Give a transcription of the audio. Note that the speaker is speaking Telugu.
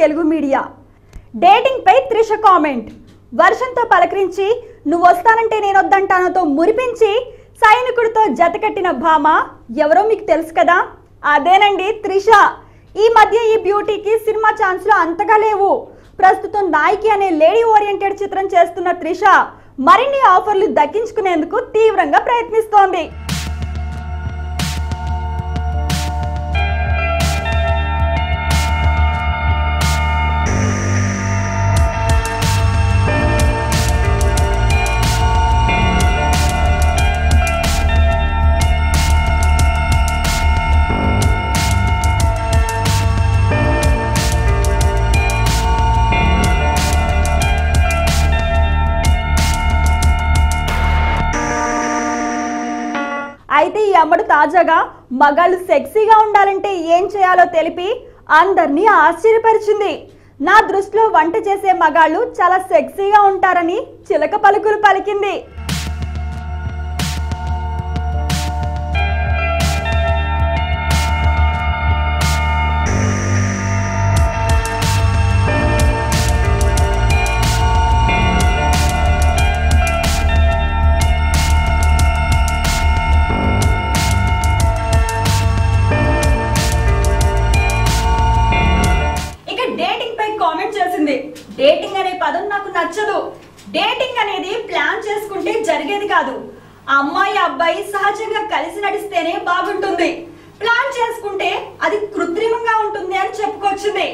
తెలుగు మీడియా. డేటింగ్ పై త్రిష కామెంట్. వర్షంతో పలకరించి నువ్వు వస్తానంటే నేను వద్దంటానతో మురిపించి సైనికుడితో జతకట్టిన భామ ఎవరో మీకు తెలుసు కదా, అదేనండి త్రిష. ఈ మధ్య ఈ బ్యూటీకి సినిమా ఛాన్స్లు అంతగా లేవు. ప్రస్తుతం నాయకి అనే లేడీ ఓరియంటెడ్ చిత్రం చేస్తున్న త్రిష మరిన్ని ఆఫర్లు దక్కించుకునేందుకు తీవ్రంగా ప్రయత్నిస్తోంది. అయితే ఈ అమ్మడు తాజాగా మగాళ్ళు సెక్సీగా ఉండాలంటే ఏం చేయాలో తెలిపి అందరినీ ఆశ్చర్యపరిచింది. నా దృష్టిలో వంట చేసే మగాళ్ళు చాలా సెక్సీగా ఉంటారని చిలక పలుకులు పలికింది. డేటింగ్ అనే పదం నాకు నచ్చదు. డేటింగ్ అనేది ప్లాన్ చేసుకుంటే జరిగేది కాదు. అమ్మాయి అబ్బాయి సహజంగా కలిసి నడిస్తేనే బాగుంటుంది. ప్లాన్ చేసుకుంటే అది కృత్రిమంగా ఉంటుంది అని చెప్పుకొచ్చింది.